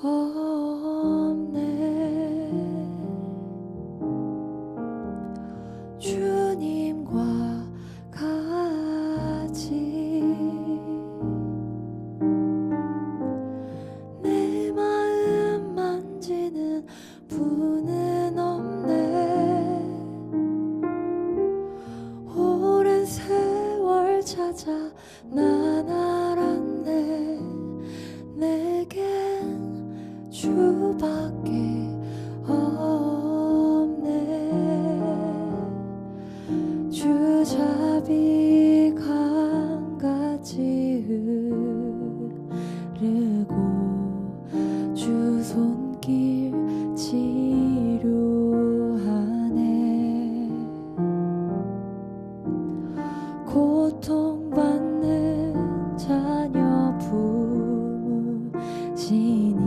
없네. 주님과 같이 내 마음 만지는 분은 없네. 오랜 세월 찾아 난 알았네. 내겐 주밖에 없네. 주 자비 강같이 흐르고 주 손길 치료하네. 고통받는 자녀 부으시니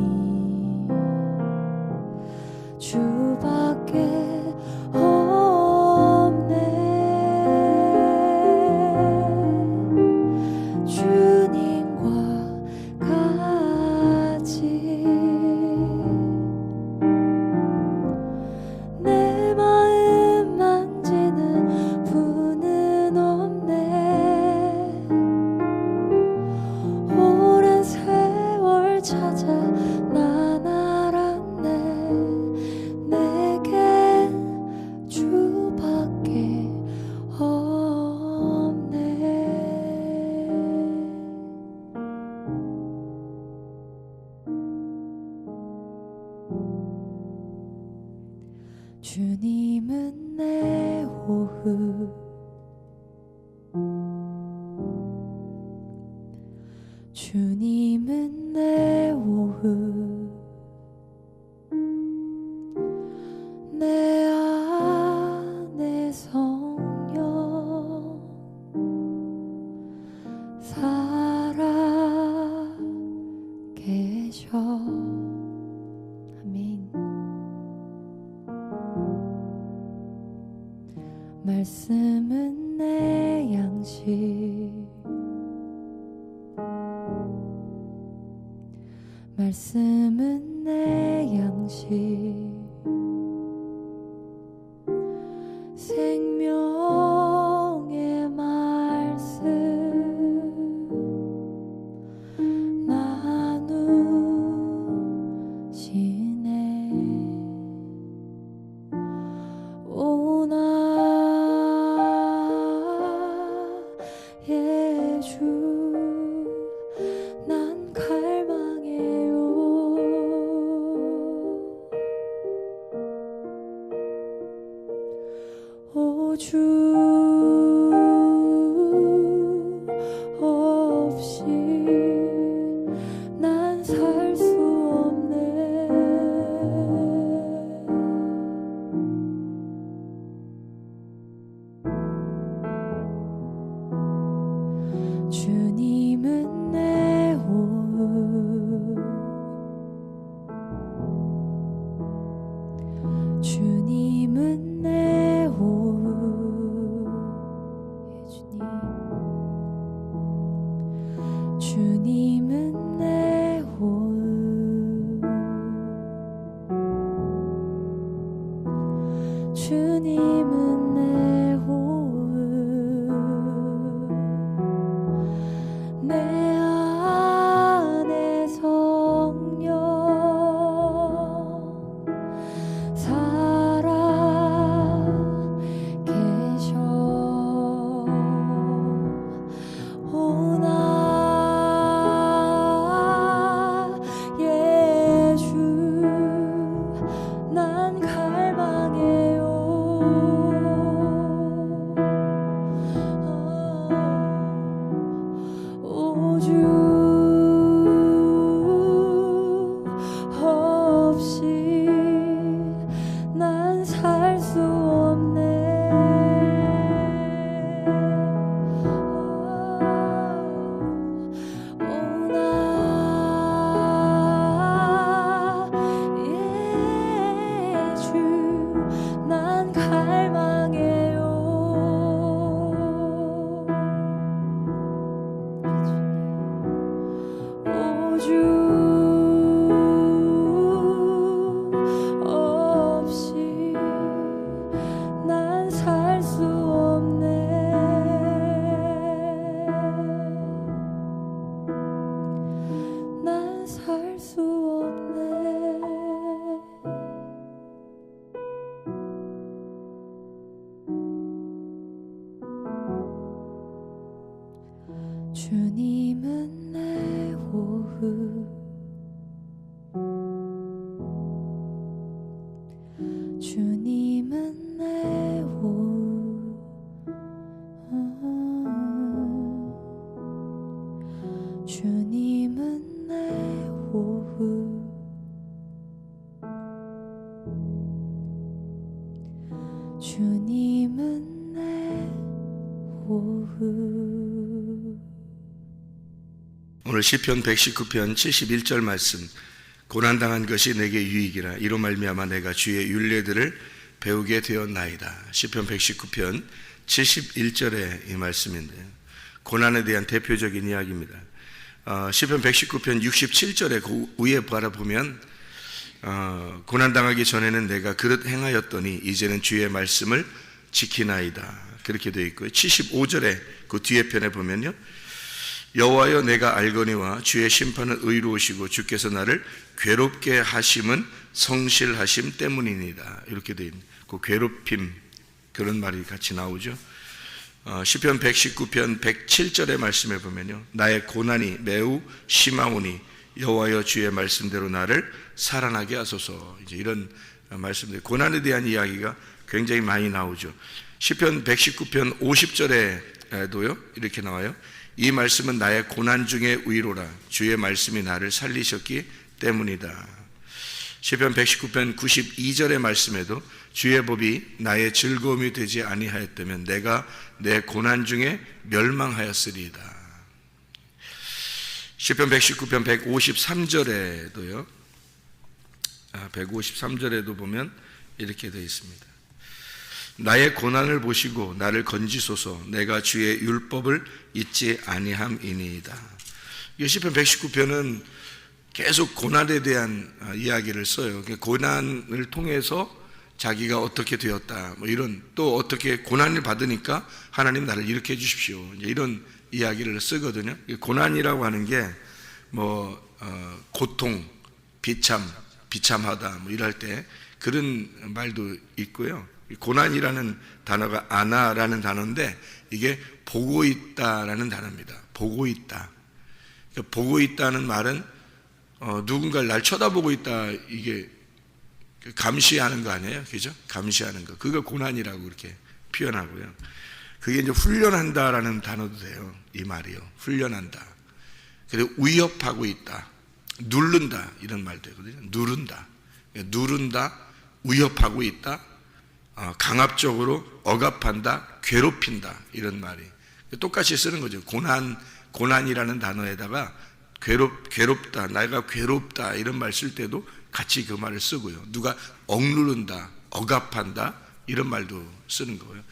주밖에 없네. 주님과 같이 내 마음 만지는 분은 없네. 오랜 세월 찾아 난 알았네. 내겐 주밖에 없네. 주님은 내 호흡, 주님은 내 호흡, 내 안에 성령 살아 계셔. 아멘. 말씀은 내 양식, 말씀은 내 양식, 생명의 말씀 나누시네. 오 나의 주, 난 갈망해요. 수 없네. 주님은 내 오후, 주님은 내 오후, 주님은 내 오후, 주님은 내 오후. 오늘 시편 119편 71절 말씀, 고난당한 것이 내게 유익이라 이로 말미암아 내가 주의 율례들을 배우게 되었나이다. 시편 119편 71절의 이 말씀인데요, 고난에 대한 대표적인 이야기입니다. 시편 119편 67절에 그 위에 바라보면 고난당하기 전에는 내가 그릇 행하였더니 이제는 주의 말씀을 지키나이다, 그렇게 되어 있고요. 75절에 그 뒤에 편에 보면요, 여호와여 내가 알거니와 주의 심판은 의로우시고 주께서 나를 괴롭게 하심은 성실하심 때문이니다, 이렇게 되어 있는 그 괴롭힘, 그런 말이 같이 나오죠. 시편 119편 107절의 말씀에 보면요, 나의 고난이 매우 심하오니 여호와여 주의 말씀대로 나를 살아나게 하소서, 이제 이런 말씀들, 고난에 대한 이야기가 굉장히 많이 나오죠. 시편 119편 50절에도요 이렇게 나와요. 이 말씀은 나의 고난 중에 위로라, 주의 말씀이 나를 살리셨기 때문이다. 시편 119편 92절의 말씀에도 주의 법이 나의 즐거움이 되지 아니하였다면 내가 내 고난 중에 멸망하였으리이다. 시편 119편 153절에도요, 153절에도 보면 이렇게 되어 있습니다. 나의 고난을 보시고 나를 건지소서, 내가 주의 율법을 잊지 아니함이니이다. 시편 119편은 계속 고난에 대한 이야기를 써요. 고난을 통해서 자기가 어떻게 되었다, 뭐 이런, 또 어떻게 고난을 받으니까 하나님 나를 일으켜 주십시오, 이런 이야기를 쓰거든요. 고난이라고 하는 게 고통, 비참하다, 뭐 이럴 때 그런 말도 있고요. 고난이라는 단어가 아나라는 단어인데 이게 보고 있다라는 단어입니다. 보고 있다. 그러니까 보고 있다는 말은 누군가를 날 쳐다보고 있다, 이게 감시하는 거 아니에요, 그죠? 감시하는 거, 그거 고난이라고 그렇게 표현하고요. 그게 이제 훈련한다라는 단어도 돼요, 이 말이요. 훈련한다. 그리고 위협하고 있다, 누른다, 이런 말도 되거든요. 누른다, 위협하고 있다, 강압적으로 억압한다, 괴롭힌다, 이런 말이 똑같이 쓰는 거죠. 고난이라는 단어에다가 괴롭다, 내가 괴롭다, 이런 말 쓸 때도 같이 그 말을 쓰고요. 누가 억누른다, 억압한다, 이런 말도 쓰는 거예요.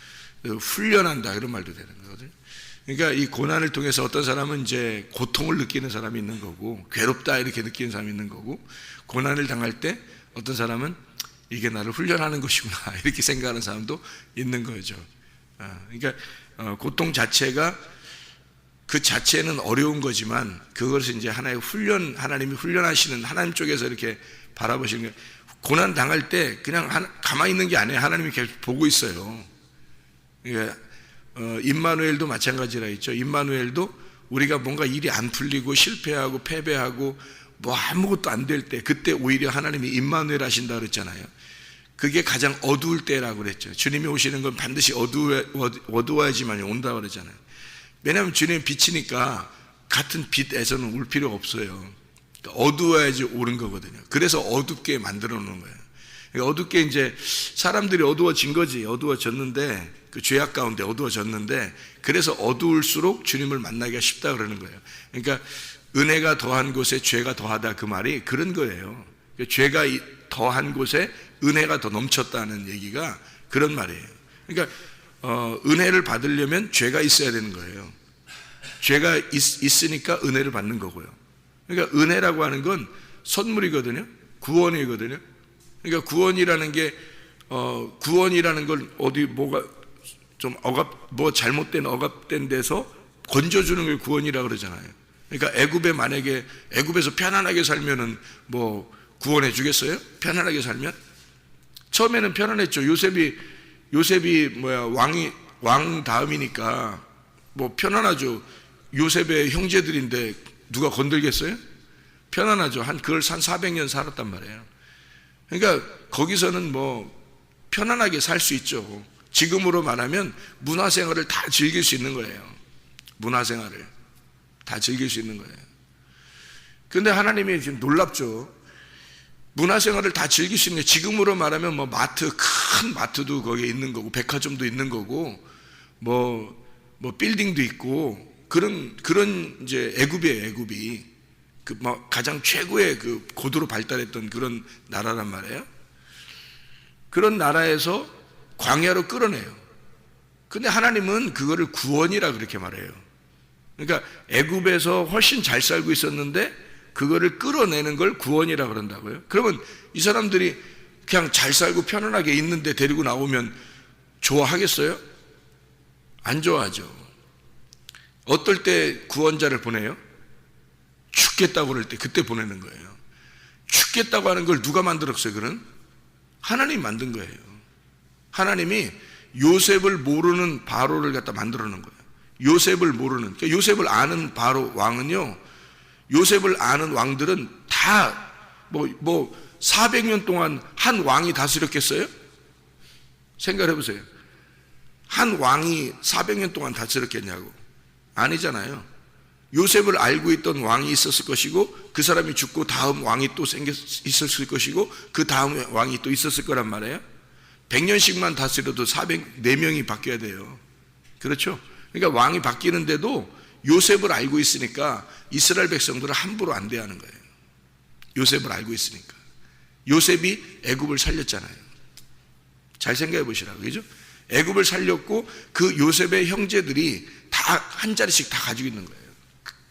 훈련한다, 이런 말도 되는 거거든요. 그러니까 이 고난을 통해서 어떤 사람은 이제 고통을 느끼는 사람이 있는 거고, 괴롭다 이렇게 느끼는 사람이 있는 거고, 고난을 당할 때 어떤 사람은 이게 나를 훈련하는 것이구나 이렇게 생각하는 사람도 있는 거죠. 그러니까 고통 자체가 그 자체는 어려운 거지만 그것을 이제 하나의 훈련, 하나님이 훈련하시는, 하나님 쪽에서 이렇게 바라보시는 거예요. 고난 당할 때 그냥 가만히 있는 게 아니에요. 하나님이 계속 보고 있어요. 그러니까 임마누엘도 마찬가지라 했죠. 임마누엘도 우리가 뭔가 일이 안 풀리고 실패하고 패배하고 뭐 아무것도 안 될 때, 그때 오히려 하나님이 임마누엘 하신다 그랬잖아요. 그게 가장 어두울 때라고 그랬죠. 주님이 오시는 건 반드시 어두워야지만 온다 그러잖아요. 왜냐하면 주님이 빛이니까 같은 빛에서는 울 필요가 없어요. 그러니까 어두워야지 오는 거거든요. 그래서 어둡게 만들어 놓는 거예요. 그러니까 어둡게, 이제 사람들이 어두워진 거지. 어두워졌는데, 그 죄악 가운데 어두워졌는데, 그래서 어두울수록 주님을 만나기가 쉽다 그러는 거예요. 그러니까 은혜가 더한 곳에 죄가 더하다, 그 말이 그런 거예요. 죄가 더한 곳에 은혜가 더 넘쳤다는 얘기가 그런 말이에요. 그러니까 은혜를 받으려면 죄가 있어야 되는 거예요. 죄가 있으니까 은혜를 받는 거고요. 그러니까 은혜라고 하는 건 선물이거든요. 구원이거든요. 그러니까 구원이라는 걸 어디 뭐가 좀 뭐 잘못된 억압된 데서 건져주는 걸 구원이라고 그러잖아요. 그러니까 애굽에 만약에 애굽에서 편안하게 살면은 뭐 구원해 주겠어요? 편안하게 살면? 처음에는 편안했죠. 요셉이 왕 다음이니까 뭐 편안하죠. 요셉의 형제들인데 누가 건들겠어요? 편안하죠. 그걸 한 400년 살았단 말이에요. 그러니까 거기서는 뭐 편안하게 살 수 있죠. 지금으로 말하면 문화생활을 다 즐길 수 있는 거예요. 문화생활을 다 즐길 수 있는 거예요. 그런데 하나님이 지금 놀랍죠. 문화생활을 다 즐길 수 있는 게 지금으로 말하면 뭐 큰 마트도 거기에 있는 거고 백화점도 있는 거고 뭐 빌딩도 있고 그런 이제 애굽이 그 뭐 가장 최고의 그 고도로 발달했던 그런 나라란 말이에요. 그런 나라에서 광야로 끌어내요. 근데 하나님은 그거를 구원이라 그렇게 말해요. 그러니까 애굽에서 훨씬 잘 살고 있었는데 그거를 끌어내는 걸 구원이라 그런다고요. 그러면 이 사람들이 그냥 잘 살고 편안하게 있는데 데리고 나오면 좋아하겠어요? 안 좋아하죠. 어떨 때 구원자를 보내요? 죽겠다고 그럴 때 그때 보내는 거예요. 죽겠다고 하는 걸 누가 만들었어요? 그는 하나님이 만든 거예요. 하나님이 요셉을 모르는 바로를 갖다 만들어 놓은 거예요. 요셉을 모르는, 그러니까 요셉을 아는 바로 왕은요, 요셉을 아는 왕들은 다 400년 동안 한 왕이 다스렸겠어요? 생각해 보세요. 한 왕이 400년 동안 다스렸겠냐고. 아니잖아요. 요셉을 알고 있던 왕이 있었을 것이고 그 사람이 죽고 다음 왕이 또 있었을 것이고 그 다음 왕이 또 있었을 거란 말이에요. 100년씩만 다스려도 404명이 바뀌어야 돼요. 그렇죠? 그러니까 왕이 바뀌는데도 요셉을 알고 있으니까 이스라엘 백성들은 함부로 안 대하는 거예요. 요셉을 알고 있으니까. 요셉이 애굽을 살렸잖아요. 잘 생각해 보시라고. 그죠? 애굽을 살렸고 그 요셉의 형제들이 다 한 자리씩 다 가지고 있는 거예요.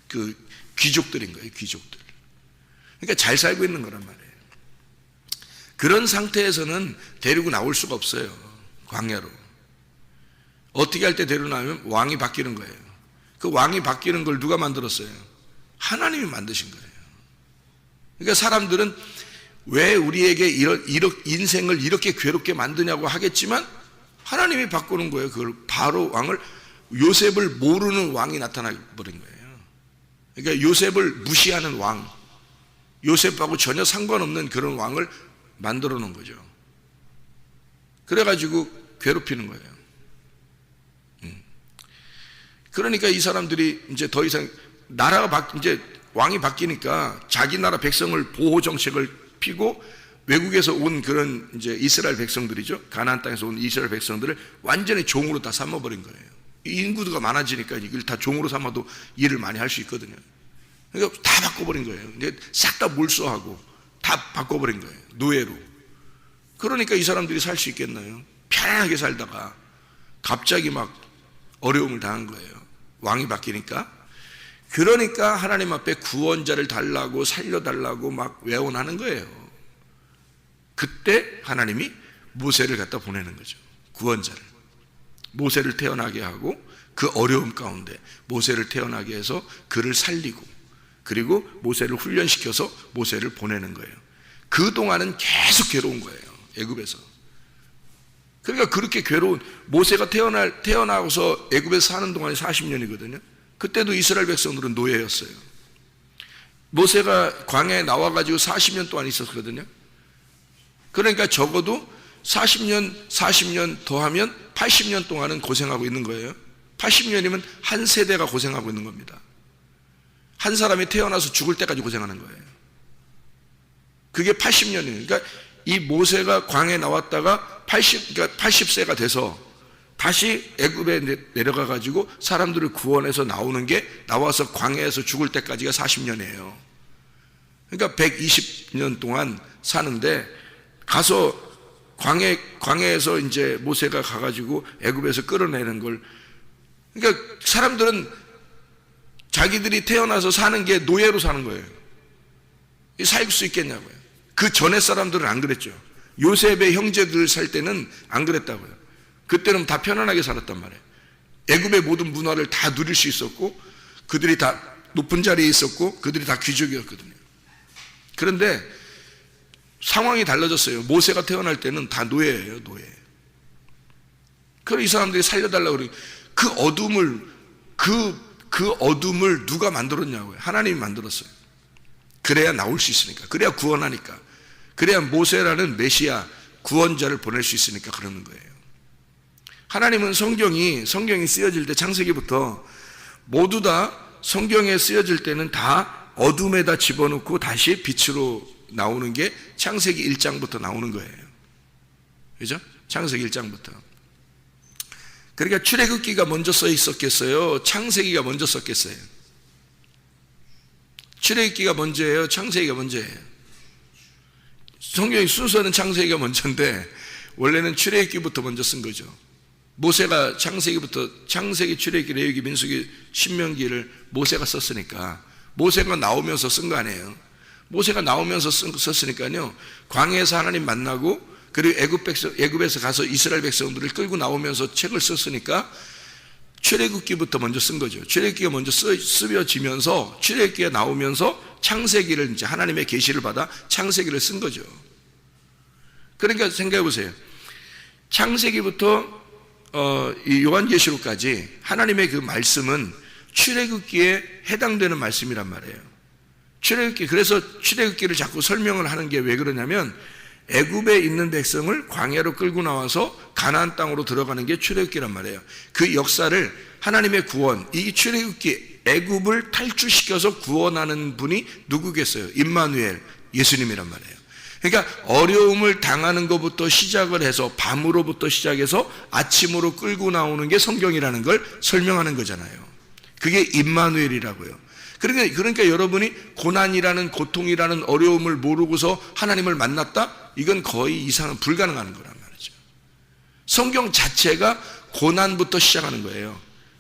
그 귀족들인 거예요. 귀족들. 그러니까 잘 살고 있는 거란 말이에요. 그런 상태에서는 데리고 나올 수가 없어요. 광야로. 어떻게 할 때 데리고 나오면 왕이 바뀌는 거예요. 그 왕이 바뀌는 걸 누가 만들었어요? 하나님이 만드신 거예요. 그러니까 사람들은 왜 우리에게 인생을 이렇게 괴롭게 만드냐고 하겠지만 하나님이 바꾸는 거예요. 그걸 바로 왕을, 요셉을 모르는 왕이 나타나 버린 거예요. 그러니까 요셉을 무시하는 왕, 요셉하고 전혀 상관없는 그런 왕을 만들어 놓은 거죠. 그래가지고 괴롭히는 거예요. 그러니까 이 사람들이 이제 더 이상 이제 왕이 바뀌니까 자기 나라 백성을 보호 정책을 피고 외국에서 온 그런 이제 이스라엘 백성들이죠. 가나안 땅에서 온 이스라엘 백성들을 완전히 종으로 다 삼아버린 거예요. 인구가 많아지니까 이걸 다 종으로 삼아도 일을 많이 할 수 있거든요. 그러니까 다 바꿔버린 거예요. 이제 싹 다 몰수하고 다 바꿔버린 거예요. 노예로. 그러니까 이 사람들이 살 수 있겠나요? 편안하게 살다가 갑자기 막 어려움을 당한 거예요. 왕이 바뀌니까. 그러니까 하나님 앞에 구원자를 달라고 살려달라고 막 외원하는 거예요. 그때 하나님이 모세를 갖다 보내는 거죠. 구원자를. 모세를 태어나게 하고 그 어려움 가운데 모세를 태어나게 해서 그를 살리고 그리고 모세를 훈련시켜서 모세를 보내는 거예요. 그동안은 계속 괴로운 거예요. 애굽에서. 그러니까 그렇게 괴로운, 모세가 태어나고서 애굽에서 사는 동안이 40년이거든요. 그때도 이스라엘 백성들은 노예였어요. 모세가 광야에 나와가지고 40년 동안 있었거든요. 그러니까 적어도 40년 더하면 80년 동안은 고생하고 있는 거예요. 80년이면 한 세대가 고생하고 있는 겁니다. 한 사람이 태어나서 죽을 때까지 고생하는 거예요. 그게 80년이에요. 그러니까 이 모세가 광야에 나왔다가 80세가 돼서 다시 애굽에 내려가 가지고 사람들을 구원해서 나와서 광야에서 죽을 때까지가 40년이에요. 그러니까 120년 동안 사는데 가서 광야에서 이제 모세가 가가지고 애굽에서 끌어내는 걸, 그러니까 사람들은 자기들이 태어나서 사는 게 노예로 사는 거예요. 살 수 있겠냐고요. 그 전에 사람들은 안 그랬죠. 요셉의 형제들 살 때는 안 그랬다고요. 그때는 다 편안하게 살았단 말이에요. 애굽의 모든 문화를 다 누릴 수 있었고 그들이 다 높은 자리에 있었고 그들이 다 귀족이었거든요. 그런데 상황이 달라졌어요. 모세가 태어날 때는 다 노예예요, 노예. 그래서 이 사람들이 살려달라고 그러니 그 어둠을 누가 만들었냐고요. 하나님이 만들었어요. 그래야 나올 수 있으니까. 그래야 구원하니까. 그래야 모세라는 메시아 구원자를 보낼 수 있으니까 그러는 거예요. 하나님은 성경이 쓰여질 때 창세기부터 모두 다 성경에 쓰여질 때는 다 어둠에다 집어넣고 다시 빛으로 나오는 게 창세기 1장부터 나오는 거예요. 그죠? 창세기 1장부터. 그러니까 출애굽기가 먼저 써 있었겠어요? 창세기가 먼저 썼겠어요? 출애굽기가 먼저예요? 창세기가 먼저예요? 성경의 순서는 창세기가 먼저인데 원래는 출애굽기부터 먼저 쓴 거죠. 모세가 창세기, 출애굽기, 레위기, 민수기, 신명기를 모세가 썼으니까 모세가 나오면서 쓴 거 아니에요. 모세가 나오면서 썼으니까요. 광야에서 하나님 만나고 그리고 애굽에서 가서 이스라엘 백성들을 끌고 나오면서 책을 썼으니까 출애굽기부터 먼저 쓴 거죠. 출애굽기가 먼저 쓰여지면서 출애굽기가 나오면서 창세기를 이제 하나님의 계시를 받아 창세기를 쓴 거죠. 그러니까 생각해 보세요. 창세기부터 이 요한계시록까지 하나님의 그 말씀은 출애굽기에 해당되는 말씀이란 말이에요. 출애굽기, 그래서 출애굽기를 자꾸 설명을 하는 게 왜 그러냐면 애굽에 있는 백성을 광야로 끌고 나와서 가나안 땅으로 들어가는 게 출애굽기란 말이에요. 그 역사를 하나님의 구원, 이 출애굽기 애굽을 탈출시켜서 구원하는 분이 누구겠어요? 임마누엘, 예수님이란 말이에요. 그러니까 어려움을 당하는 것부터 시작을 해서 밤으로부터 시작해서 아침으로 끌고 나오는 게 성경이라는 걸 설명하는 거잖아요. 그게 임마누엘이라고요. 그러니까 여러분이 고난이라는, 고통이라는 어려움을 모르고서 하나님을 만났다? 이건 거의 불가능한 거란 말이죠. 성경 자체가 고난부터 시작하는 거예요.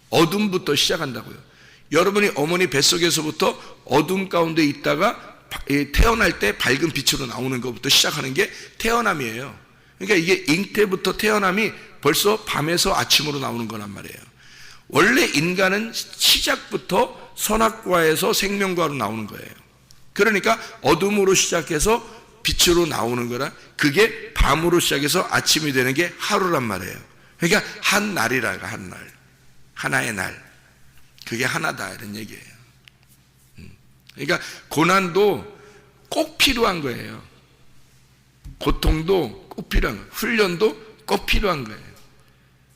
어둠부터 시작한다고요. 여러분이 어머니 뱃속에서부터 어둠 가운데 있다가 태어날 때 밝은 빛으로 나오는 것부터 시작하는 게 태어남이에요. 그러니까 이게 잉태부터 태어남이 벌써 밤에서 아침으로 나오는 거란 말이에요. 원래 인간은 시작부터 선악과에서 생명과로 나오는 거예요. 그러니까 어둠으로 시작해서 빛으로 나오는 거라, 그게 밤으로 시작해서 아침이 되는 게 하루란 말이에요. 그러니까 한 날이라가, 한 날, 하나의 날, 그게 하나다 이런 얘기예요. 그러니까 고난도 꼭 필요한 거예요. 고통도 꼭 필요한 거예요. 훈련도 꼭 필요한 거예요.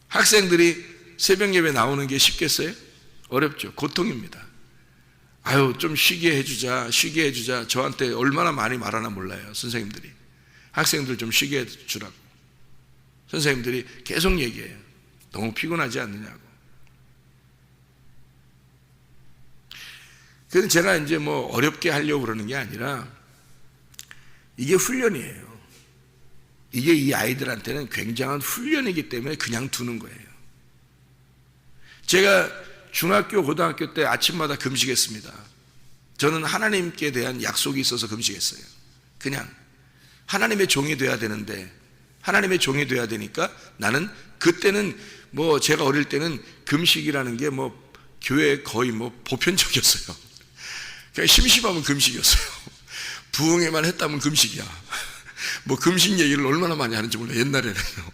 학생들이 새벽 예배 나오는 게 쉽겠어요? 어렵죠. 고통입니다. 아유, 좀 쉬게 해주자. 저한테 얼마나 많이 말하나 몰라요, 선생님들이. 학생들 좀 쉬게 해주라고. 선생님들이 계속 얘기해요. 너무 피곤하지 않느냐고. 그래서 제가 이제 뭐 어렵게 하려고 그러는 게 아니라 이게 훈련이에요. 이게 이 아이들한테는 굉장한 훈련이기 때문에 그냥 두는 거예요. 제가 중학교, 고등학교 때 아침마다 금식했습니다. 저는 하나님께 대한 약속이 있어서 금식했어요. 그냥 하나님의 종이 돼야 되는데, 하나님의 종이 돼야 되니까 나는, 그때는 뭐 제가 어릴 때는 금식이라는 게 뭐 교회에 거의 뭐 보편적이었어요. 그냥 심심하면 금식이었어요. 부흥회만 했다면 금식이야. 뭐 금식 얘기를 얼마나 많이 하는지 몰라, 옛날에는요.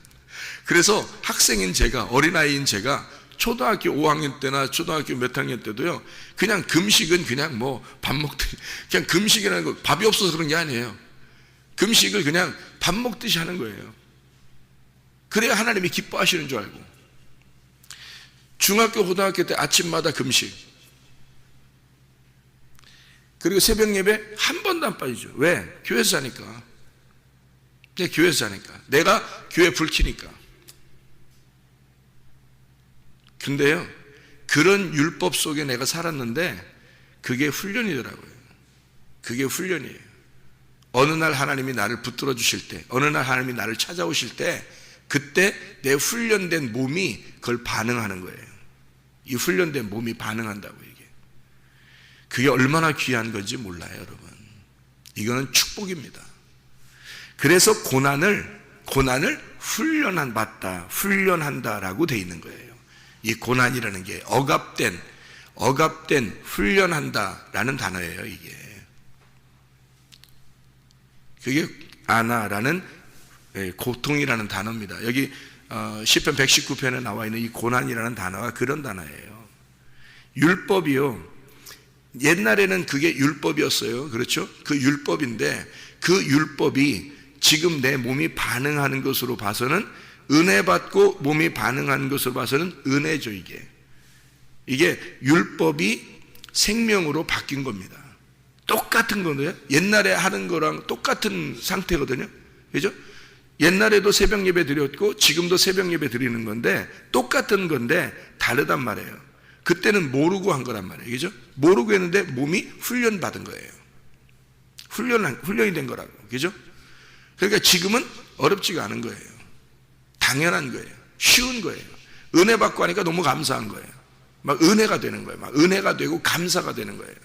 그래서 학생인 제가, 어린아이인 제가 초등학교 5학년 때나 초등학교 몇 학년 때도요, 그냥 금식은 그냥 뭐 밥 먹듯이, 그냥 금식이라는 거, 밥이 없어서 그런 게 아니에요. 금식을 그냥 밥 먹듯이 하는 거예요. 그래야 하나님이 기뻐하시는 줄 알고. 중학교, 고등학교 때 아침마다 금식. 그리고 새벽 예배 한 번도 안 빠지죠. 왜? 교회에서 자니까. 교회에서 자니까. 내가 교회 불 켜니까. 근데요, 그런 율법 속에 내가 살았는데 그게 훈련이더라고요. 그게 훈련이에요. 어느 날 하나님이 나를 붙들어 주실 때, 어느 날 하나님이 나를 찾아오실 때, 그때 내 훈련된 몸이 그걸 반응하는 거예요. 이 훈련된 몸이 반응한다고, 이게. 그게 얼마나 귀한 건지 몰라요, 여러분. 이거는 축복입니다. 그래서 고난을 훈련한다라고 돼 있는 거예요. 이 고난이라는 게 억압된, 억압된, 훈련한다라는 단어예요, 이게. 그게 아나라는 고통이라는 단어입니다. 여기 시편 119편에 나와 있는 이 고난이라는 단어가 그런 단어예요. 율법이요, 옛날에는 그게 율법이었어요. 그렇죠? 그 율법인데 그 율법이 지금 내 몸이 반응하는 것으로 봐서는, 은혜 받고 몸이 반응하는 것으로 봐서는 은혜죠. 이게 율법이 생명으로 바뀐 겁니다. 똑같은 거예요. 옛날에 하는 거랑 똑같은 상태거든요. 그죠? 옛날에도 새벽 예배 드렸고 지금도 새벽 예배 드리는 건데 똑같은 건데 다르단 말이에요. 그때는 모르고 한 거란 말이에요. 그죠? 모르고 했는데 몸이 훈련 받은 거예요. 훈련이 된 거라고. 그죠? 그러니까 지금은 어렵지가 않은 거예요. 당연한 거예요. 쉬운 거예요. 은혜 받고 하니까 너무 감사한 거예요. 막 은혜가 되는 거예요. 막 은혜가 되고 감사가 되는 거예요.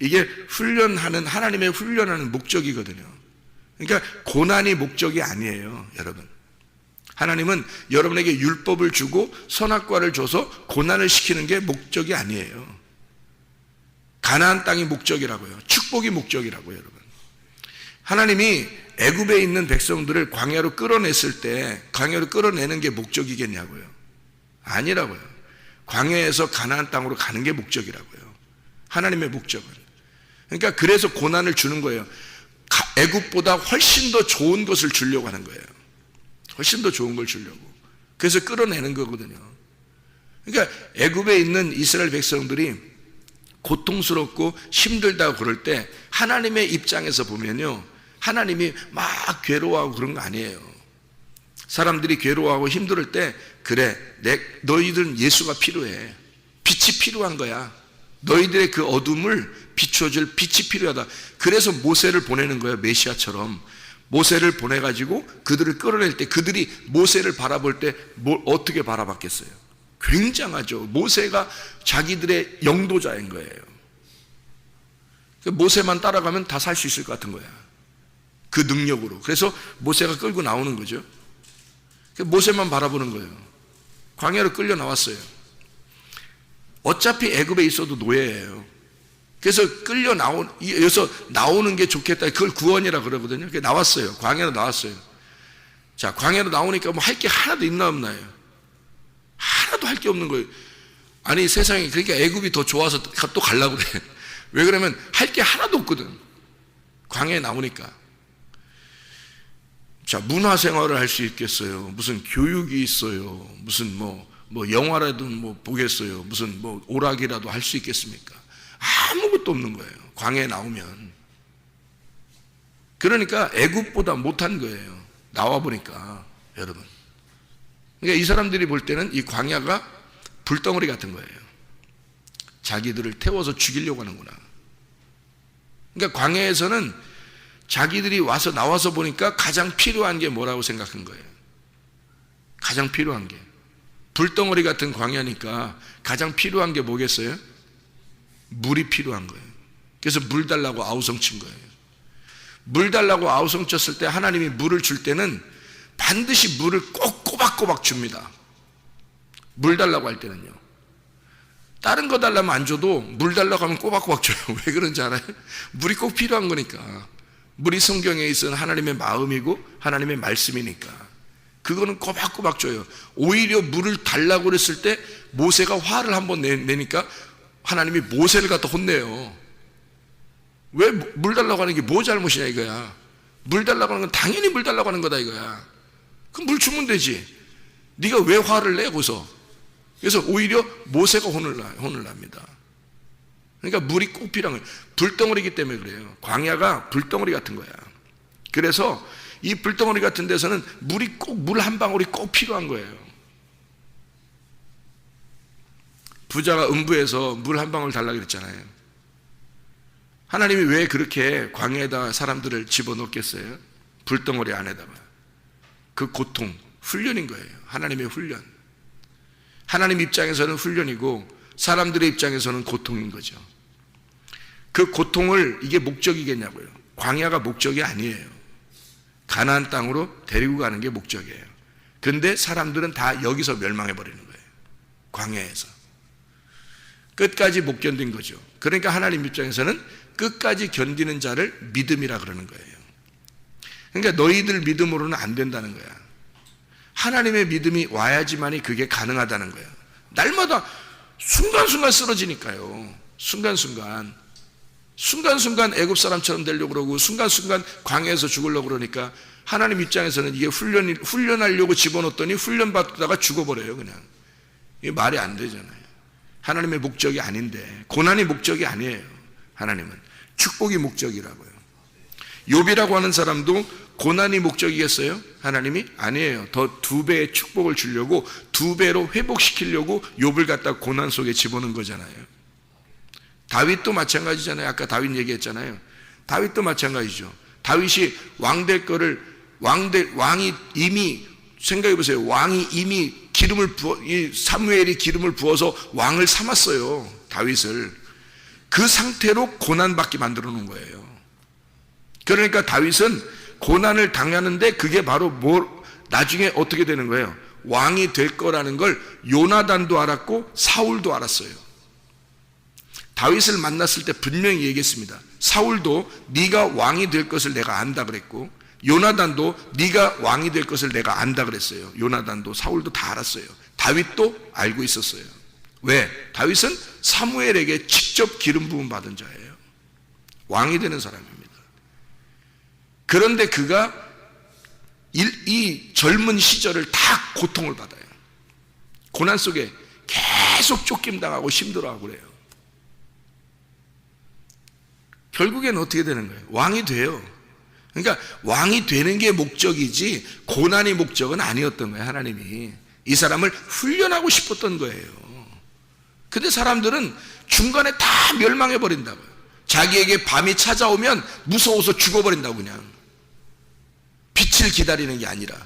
이게 훈련하는, 하나님의 훈련하는 목적이거든요. 그러니까 고난이 목적이 아니에요, 여러분. 하나님은 여러분에게 율법을 주고 선악과를 줘서 고난을 시키는 게 목적이 아니에요. 가나안 땅이 목적이라고요. 축복이 목적이라고요, 여러분. 하나님이 애굽에 있는 백성들을 광야로 끌어냈을 때 광야로 끌어내는 게 목적이겠냐고요. 아니라고요. 광야에서 가나안 땅으로 가는 게 목적이라고요. 하나님의 목적은. 그러니까 그래서 고난을 주는 거예요. 애굽보다 훨씬 더 좋은 것을 주려고 하는 거예요. 훨씬 더 좋은 걸 주려고. 그래서 끌어내는 거거든요. 그러니까 애굽에 있는 이스라엘 백성들이 고통스럽고 힘들다고 그럴 때 하나님의 입장에서 보면요, 하나님이 막 괴로워하고 그런 거 아니에요. 사람들이 괴로워하고 힘들 때, 그래, 너희들은 예수가 필요해. 빛이 필요한 거야. 너희들의 그 어둠을 비춰줄 빛이 필요하다. 그래서 모세를 보내는 거예요. 메시아처럼 모세를 보내가지고 그들을 끌어낼 때, 그들이 모세를 바라볼 때 어떻게 바라봤겠어요? 굉장하죠. 모세가 자기들의 영도자인 거예요. 모세만 따라가면 다 살 수 있을 것 같은 거야, 그 능력으로. 그래서 모세가 끌고 나오는 거죠. 모세만 바라보는 거예요. 광야로 끌려 나왔어요. 어차피 애굽에 있어도 노예예요. 그래서 여기서 나오는 게 좋겠다. 그걸 구원이라 그러거든요. 그래서 나왔어요. 광야로 나왔어요. 자, 광야로 나오니까 뭐 할 게 하나도 있나 없나요? 하나도 할 게 없는 거예요. 아니, 세상에, 그러니까 애굽이 더 좋아서 또 가려고 그래. 왜 그러면 할 게 하나도 없거든. 광야에 나오니까. 자, 문화 생활을 할 수 있겠어요? 무슨 교육이 있어요? 무슨 뭐 영화라도 뭐 보겠어요? 무슨 뭐 오락이라도 할 수 있겠습니까? 아무것도 없는 거예요, 광야에 나오면. 그러니까 애굽보다 못한 거예요, 나와 보니까, 여러분. 그러니까 이 사람들이 볼 때는 이 광야가 불덩어리 같은 거예요. 자기들을 태워서 죽이려고 하는구나. 그러니까 광야에서는 자기들이 나와서 보니까 가장 필요한 게 뭐라고 생각한 거예요? 가장 필요한 게, 불덩어리 같은 광야니까 가장 필요한 게 뭐겠어요? 물이 필요한 거예요. 그래서 물 달라고 아우성친 거예요. 물 달라고 아우성쳤을 때 하나님이 물을 줄 때는 반드시 물을 꼭 꼬박꼬박 줍니다. 물 달라고 할 때는요. 다른 거 달라면 안 줘도 물 달라고 하면 꼬박꼬박 줘요. 왜 그런지 알아요? 물이 꼭 필요한 거니까. 물이 성경에 있어는 하나님의 마음이고 하나님의 말씀이니까 그거는 꼬박꼬박 줘요. 오히려 물을 달라고 그랬을 때 모세가 화를 한번 내니까 하나님이 모세를 갖다 혼내요. 왜 물 달라고 하는 게 뭐 잘못이냐 이거야. 물 달라고 하는 건 당연히 물 달라고 하는 거다 이거야. 그럼 물 주면 되지. 네가 왜 화를 내 거기서. 그래서 오히려 모세가 혼을 납니다. 그러니까 물이 꼭 필요한 거예요. 불덩어리이기 때문에 그래요. 광야가 불덩어리 같은 거야. 그래서 이 불덩어리 같은 데서는 물이 꼭, 물 한 방울이 꼭 필요한 거예요. 부자가 음부에서 물 한 방울 달라고 그랬잖아요. 하나님이 왜 그렇게 광야에다 사람들을 집어넣겠어요? 불덩어리 안에다가. 그 고통, 훈련인 거예요. 하나님의 훈련. 하나님 입장에서는 훈련이고 사람들의 입장에서는 고통인 거죠. 그 고통을, 이게 목적이겠냐고요. 광야가 목적이 아니에요. 가나안 땅으로 데리고 가는 게 목적이에요. 그런데 사람들은 다 여기서 멸망해 버리는 거예요, 광야에서. 끝까지 못 견딘 거죠. 그러니까 하나님 입장에서는 끝까지 견디는 자를 믿음이라 그러는 거예요. 그러니까 너희들 믿음으로는 안 된다는 거야. 하나님의 믿음이 와야지만이 그게 가능하다는 거야. 날마다 순간순간 쓰러지니까요. 순간순간 애굽 사람처럼 되려고 그러고 순간순간 광야에서 죽으려고 그러니까 하나님 입장에서는 이게 훈련하려고 집어넣었더니 훈련받다가 죽어버려요. 그냥 이게 말이 안 되잖아요. 하나님의 목적이 아닌데, 고난이 목적이 아니에요. 하나님은 축복이 목적이라고요. 욥이라고 하는 사람도 고난이 목적이겠어요? 하나님이 아니에요. 더 2배의 축복을 주려고 2배로 회복시키려고 욥을 갖다 고난 속에 집어넣은 거잖아요. 다윗도 마찬가지잖아요. 아까 다윗 얘기했잖아요. 다윗도 마찬가지죠. 다윗이 왕 될 거를 왕이 이미 생각해 보세요. 왕이 이미 사무엘이 기름을 부어서 왕을 삼았어요. 다윗을. 그 상태로 고난받게 만들어 놓은 거예요. 그러니까 다윗은 고난을 당하는데 그게 바로 나중에 어떻게 되는 거예요? 왕이 될 거라는 걸 요나단도 알았고 사울도 알았어요. 다윗을 만났을 때 분명히 얘기했습니다. 사울도 네가 왕이 될 것을 내가 안다 그랬고, 요나단도 네가 왕이 될 것을 내가 안다 그랬어요. 요나단도 사울도 다 알았어요. 다윗도 알고 있었어요. 왜? 다윗은 사무엘에게 직접 기름 부음 받은 자예요. 왕이 되는 사람입니다. 그런데 그가 이 젊은 시절을 다 고통을 받아요. 고난 속에 계속 쫓김당하고 힘들어하고 그래요. 결국엔 어떻게 되는 거예요? 왕이 돼요. 그러니까 왕이 되는 게 목적이지 고난이 목적은 아니었던 거예요. 하나님이 이 사람을 훈련하고 싶었던 거예요. 근데 사람들은 중간에 다 멸망해 버린다고요. 자기에게 밤이 찾아오면 무서워서 죽어버린다고. 그냥 빛을 기다리는 게 아니라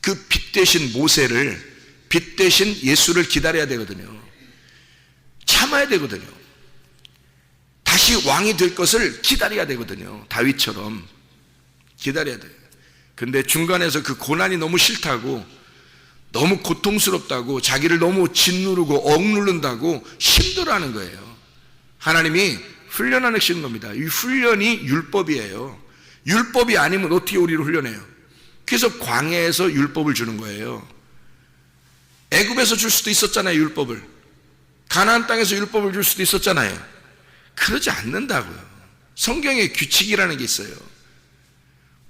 그 빛 대신 모세를, 빛 대신 예수를 기다려야 되거든요. 참아야 되거든요. 다시 왕이 될 것을 기다려야 되거든요. 다윗처럼 기다려야 돼요. 근데 중간에서 그 고난이 너무 싫다고, 너무 고통스럽다고, 자기를 너무 짓누르고 억누른다고 힘들어하는 거예요. 하나님이 훈련하시는 겁니다. 이 훈련이 율법이에요. 율법이 아니면 어떻게 우리를 훈련해요? 그래서 광야에서 율법을 주는 거예요. 애굽에서 줄 수도 있었잖아요. 율법을. 가나안 땅에서 율법을 줄 수도 있었잖아요. 그러지 않는다고요. 성경에 규칙이라는 게 있어요.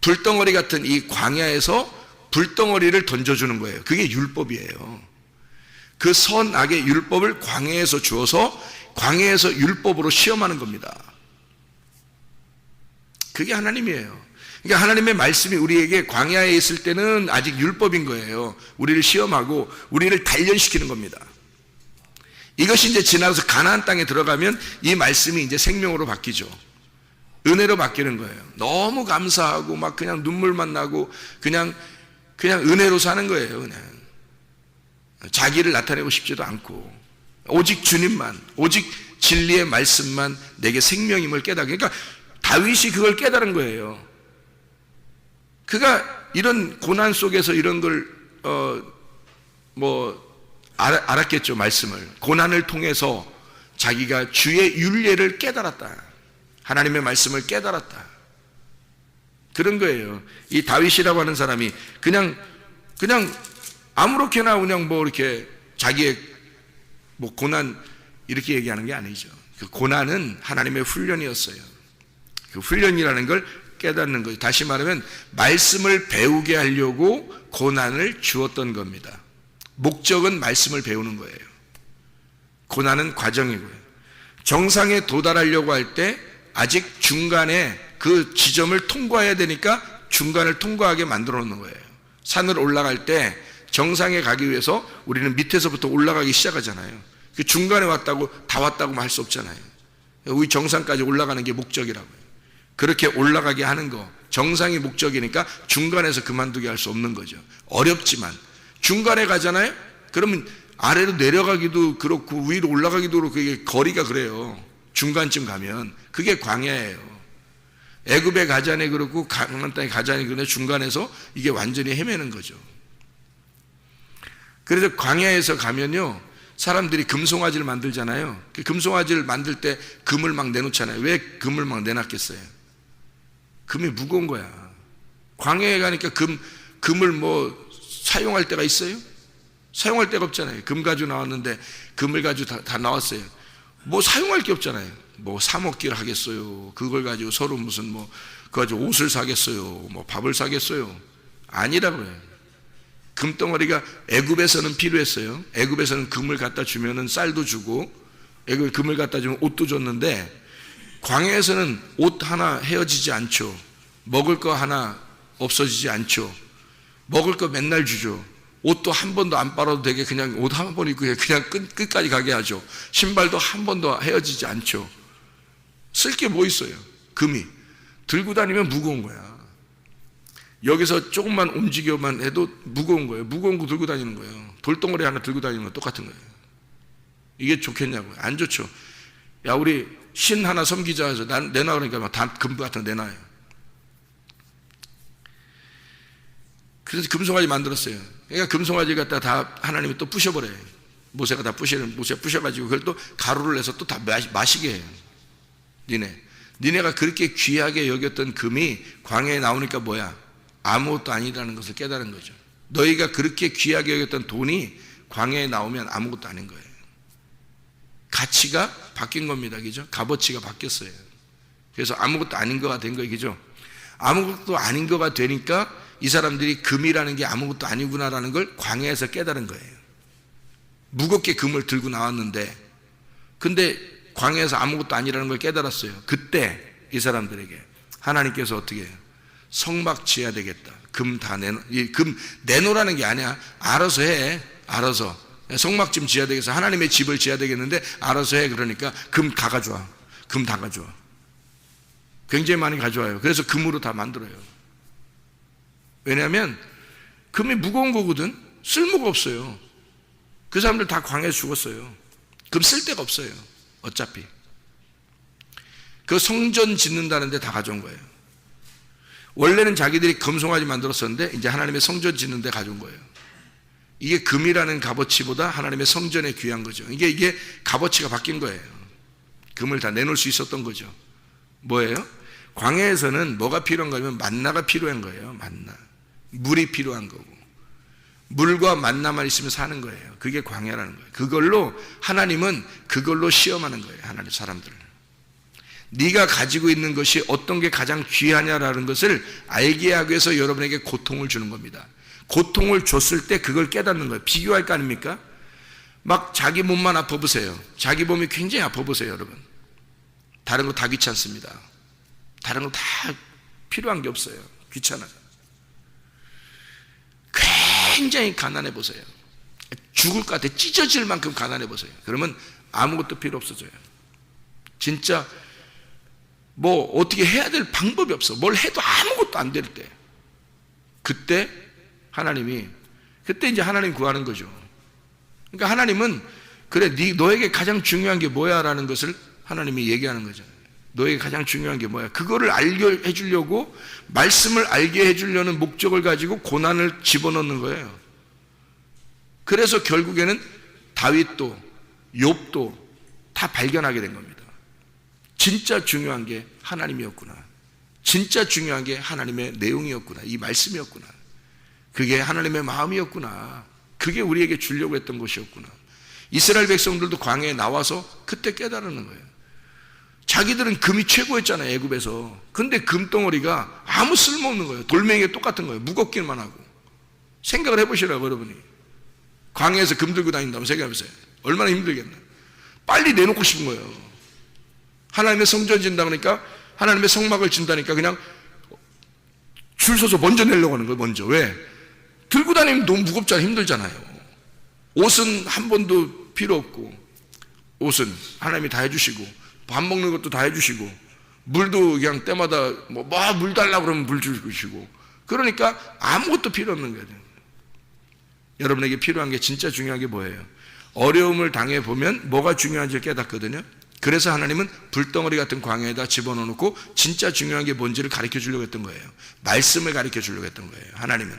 불덩어리 같은 이 광야에서 불덩어리를 던져주는 거예요. 그게 율법이에요. 그 선악의 율법을 광야에서 주어서 광야에서 율법으로 시험하는 겁니다. 그게 하나님이에요. 그러니까 하나님의 말씀이 우리에게 광야에 있을 때는 아직 율법인 거예요. 우리를 시험하고 우리를 단련시키는 겁니다. 이것이 이제 지나서 가나안 땅에 들어가면 이 말씀이 이제 생명으로 바뀌죠. 은혜로 바뀌는 거예요. 너무 감사하고 막 그냥 눈물만 나고 그냥 은혜로 사는 거예요. 그냥 자기를 나타내고 싶지도 않고 오직 주님만, 오직 진리의 말씀만 내게 생명임을 깨닫게. 그러니까 다윗이 그걸 깨달은 거예요. 그가 이런 고난 속에서 이런 걸 알았겠죠. 말씀을 고난을 통해서 자기가 주의 율례를 깨달았다. 하나님의 말씀을 깨달았다. 그런 거예요. 이 다윗이라고 하는 사람이 그냥 아무렇게나 그냥 이렇게 자기의 고난 이렇게 얘기하는 게 아니죠. 그 고난은 하나님의 훈련이었어요. 그 훈련이라는 걸 깨닫는 거예요. 다시 말하면 말씀을 배우게 하려고 고난을 주었던 겁니다. 목적은 말씀을 배우는 거예요. 고난은 과정이고요. 정상에 도달하려고 할 때 아직 중간에 그 지점을 통과해야 되니까 중간을 통과하게 만들어 놓는 거예요. 산을 올라갈 때 정상에 가기 위해서 우리는 밑에서부터 올라가기 시작하잖아요. 그 중간에 다 왔다고 할 수 없잖아요. 우리 정상까지 올라가는 게 목적이라고요. 그렇게 올라가게 하는 거, 정상이 목적이니까 중간에서 그만두게 할 수 없는 거죠. 어렵지만 중간에 가잖아요. 그러면 아래로 내려가기도 그렇고 위로 올라가기도 그렇고 이게 거리가 그래요. 중간쯤 가면 그게 광야예요. 애굽에 가자니 그렇고 가나안 땅에 가자니 그런데 중간에서 이게 완전히 헤매는 거죠. 그래서 광야에서 가면요, 사람들이 금송아지를 만들잖아요. 그 금송아지를 만들 때 금을 막 내놓잖아요. 왜 금을 막 내놨겠어요? 금이 무거운 거야. 광야에 가니까 금을 뭐 사용할 때가 있어요? 사용할 데가 없잖아요. 금 가지고 나왔는데 금을 가지고 다 나왔어요. 뭐 사용할 게 없잖아요. 뭐 사먹기를 하겠어요? 그걸 가지고 서로 무슨 뭐 그거 가지고 옷을 사겠어요? 뭐 밥을 사겠어요? 아니라고요. 금덩어리가 애굽에서는 필요했어요. 애굽에서는 금을 갖다 주면은 쌀도 주고, 애굽에 금을 갖다 주면 옷도 줬는데, 광야에서는 옷 하나 헤어지지 않죠. 먹을 거 하나 없어지지 않죠. 먹을 거 맨날 주죠. 옷도 한 번도 안 빨아도 되게 그냥 옷 한 번 입고 그냥 끝까지 가게 하죠. 신발도 한 번도 헤어지지 않죠. 쓸 게 뭐 있어요? 금이. 들고 다니면 무거운 거야. 여기서 조금만 움직여만 해도 무거운 거예요. 무거운 거 들고 다니는 거예요. 돌덩어리 하나 들고 다니는 거 똑같은 거예요. 이게 좋겠냐고요. 안 좋죠. 야, 우리 신 하나 섬기자 해서 내놔 그러니까 막 다 금 같은 거 내놔요. 그래서 금송아지 만들었어요. 그러니까 금송아지 갖다 다 하나님이 또 부셔버려요. 모세가 다 부셔가지고 그걸 또 가루를 내서 또 다 마시게 해요. 니네가 그렇게 귀하게 여겼던 금이 광야에 나오니까 뭐야? 아무것도 아니라는 것을 깨달은 거죠. 너희가 그렇게 귀하게 여겼던 돈이 광야에 나오면 아무것도 아닌 거예요. 가치가 바뀐 겁니다. 그죠? 값어치가 바뀌었어요. 그래서 아무것도 아닌 거가 된 거예요. 그죠? 아무것도 아닌 거가 되니까 이 사람들이 금이라는 게 아무것도 아니구나라는 걸 광야에서 깨달은 거예요. 무겁게 금을 들고 나왔는데, 근데 광야에서 아무것도 아니라는 걸 깨달았어요. 그때 이 사람들에게 하나님께서 어떻게 해요? 성막 지어야 되겠다. 금 다 내놓으라는 게 아니야. 알아서 해. 알아서. 성막 좀 지어야 되겠어. 하나님의 집을 지어야 되겠는데 알아서 해. 그러니까 금 다 가져와. 금 다 가져와. 굉장히 많이 가져와요. 그래서 금으로 다 만들어요. 왜냐하면 금이 무거운 거거든. 쓸모가 없어요. 그 사람들 다 광야에 죽었어요. 금 쓸 데가 없어요. 어차피. 그 성전 짓는다는데 다 가져온 거예요. 원래는 자기들이 금송아지 만들었었는데 이제 하나님의 성전 짓는 데 가져온 거예요. 이게 금이라는 값어치보다 하나님의 성전에 귀한 거죠. 이게 값어치가 바뀐 거예요. 금을 다 내놓을 수 있었던 거죠. 뭐예요? 광야에서는 뭐가 필요한 거냐면 만나가 필요한 거예요. 만나. 물이 필요한 거고. 물과 만나만 있으면 사는 거예요. 그게 광야라는 거예요. 그걸로 하나님은 그걸로 시험하는 거예요. 하나님 사람들을. 네가 가지고 있는 것이 어떤 게 가장 귀하냐라는 것을 알게 하기 위해서 여러분에게 고통을 주는 겁니다. 고통을 줬을 때 그걸 깨닫는 거예요. 비교할 거 아닙니까? 막 자기 몸만 아파 보세요. 자기 몸이 굉장히 아파 보세요, 여러분. 다른 거 다 귀찮습니다. 다른 거 다 필요한 게 없어요. 귀찮아요. 굉장히 가난해 보세요. 죽을 것 같아. 찢어질 만큼 가난해 보세요. 그러면 아무것도 필요 없어져요. 진짜 뭐 어떻게 해야 될 방법이 없어. 뭘 해도 아무것도 안 될 때. 그때 이제 하나님 구하는 거죠. 그러니까 하나님은 그래, 너에게 가장 중요한 게 뭐야? 라는 것을 하나님이 얘기하는 거죠. 너에게 가장 중요한 게 뭐야? 그거를 알게 해주려고, 말씀을 알게 해주려는 목적을 가지고 고난을 집어넣는 거예요. 그래서 결국에는 다윗도 욥도 다 발견하게 된 겁니다. 진짜 중요한 게 하나님이었구나. 진짜 중요한 게 하나님의 내용이었구나. 이 말씀이었구나. 그게 하나님의 마음이었구나. 그게 우리에게 주려고 했던 것이었구나. 이스라엘 백성들도 광야에 나와서 그때 깨달는 거예요. 자기들은 금이 최고였잖아요, 애굽에서. 근데 금덩어리가 아무 쓸모없는 거예요. 돌멩이가 똑같은 거예요. 무겁기만 하고. 생각을 해보시라고, 여러분이. 광야에서 금 들고 다닌다면 생각해보세요. 얼마나 힘들겠나. 빨리 내놓고 싶은 거예요. 하나님의 성전 진다 그러니까, 하나님의 성막을 진다니까 그냥 줄 서서 먼저 내려고 하는 거예요. 먼저. 왜? 들고 다니면 너무 무겁잖아요. 힘들잖아요. 옷은 한 번도 필요 없고, 옷은 하나님이 다 해주시고, 밥 먹는 것도 다 해주시고, 물도 그냥 때마다 물 달라고 그러면 물 주시고, 그러니까 아무것도 필요 없는 거예요. 여러분에게 필요한 게, 진짜 중요한 게 뭐예요? 어려움을 당해보면 뭐가 중요한지 깨닫거든요. 그래서 하나님은 불덩어리 같은 광야에다 집어넣어놓고 진짜 중요한 게 뭔지를 가르쳐 주려고 했던 거예요. 말씀을 가르쳐 주려고 했던 거예요. 하나님은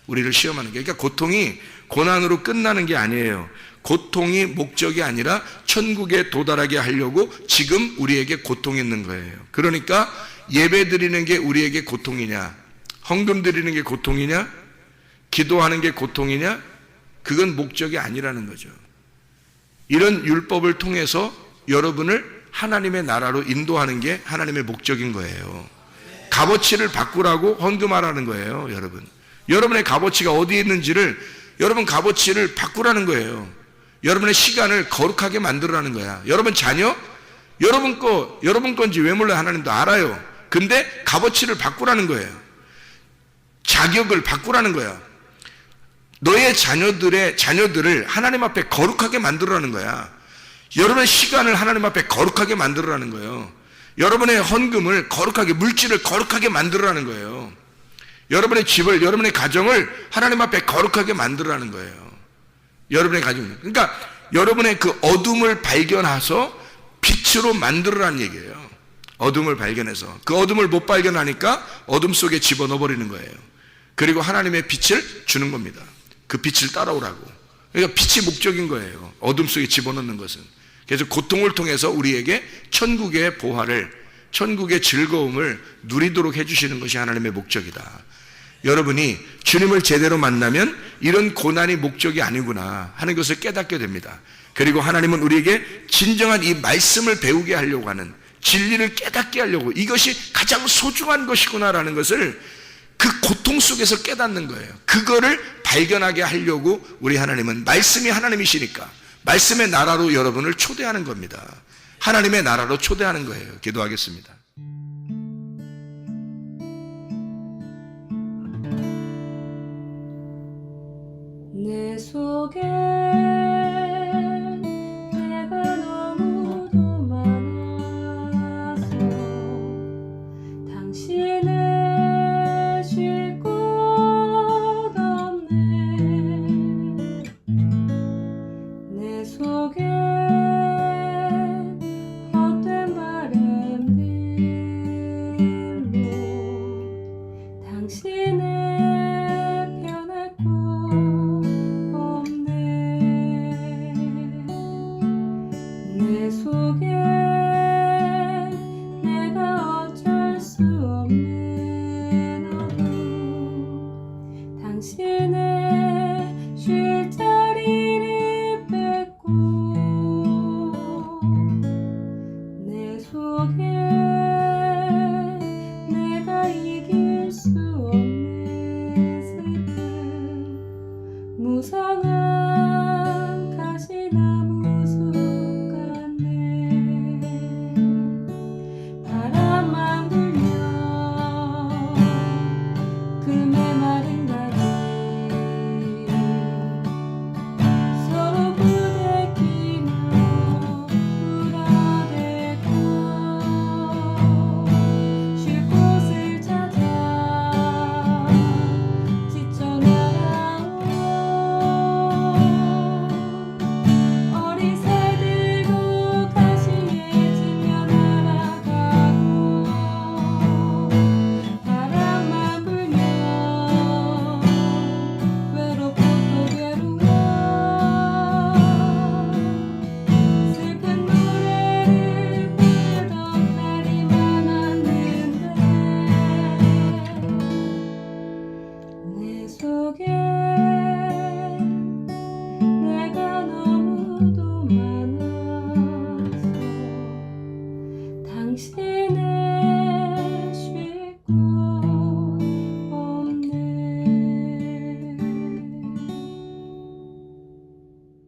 우리를 시험하는 게. 그러니까 고통이 고난으로 끝나는 게 아니에요. 고통이 목적이 아니라 천국에 도달하게 하려고 지금 우리에게 고통이 있는 거예요. 그러니까 예배 드리는 게 우리에게 고통이냐, 헌금 드리는 게 고통이냐, 기도하는 게 고통이냐, 그건 목적이 아니라는 거죠. 이런 율법을 통해서 여러분을 하나님의 나라로 인도하는 게 하나님의 목적인 거예요. 값어치를 바꾸라고 헌금하라는 거예요, 여러분. 여러분의 값어치가 어디에 있는지를, 여러분 값어치를 바꾸라는 거예요. 여러분의 시간을 거룩하게 만들어라는 거야. 여러분 자녀, 여러분 건지 왜 몰라요? 하나님도 알아요. 근데 값어치를 바꾸라는 거예요. 자격을 바꾸라는 거야. 너의 자녀들을 하나님 앞에 거룩하게 만들어라는 거야. 여러분의 시간을 하나님 앞에 거룩하게 만들어라는 거예요. 여러분의 헌금을 거룩하게, 물질을 거룩하게 만들어라는 거예요. 여러분의 집을, 여러분의 가정을 하나님 앞에 거룩하게 만들어라는 거예요. 여러분의 가정. 그러니까 여러분의 그 어둠을 발견해서 빛으로 만들어라는 얘기예요. 어둠을 발견해서. 그 어둠을 못 발견하니까 어둠 속에 집어넣어 버리는 거예요. 그리고 하나님의 빛을 주는 겁니다. 그 빛을 따라오라고. 그러니까 빛이 목적인 거예요. 어둠 속에 집어넣는 것은. 그래서 고통을 통해서 우리에게 천국의 보화를, 천국의 즐거움을 누리도록 해주시는 것이 하나님의 목적이다. 여러분이 주님을 제대로 만나면 이런 고난이 목적이 아니구나 하는 것을 깨닫게 됩니다. 그리고 하나님은 우리에게 진정한 이 말씀을 배우게 하려고 하는, 진리를 깨닫게 하려고, 이것이 가장 소중한 것이구나라는 것을 그 고통 속에서 깨닫는 거예요. 그거를 발견하게 하려고 우리 하나님은, 말씀이 하나님이시니까 말씀의 나라로 여러분을 초대하는 겁니다. 하나님의 나라로 초대하는 거예요. 기도하겠습니다. 내 속에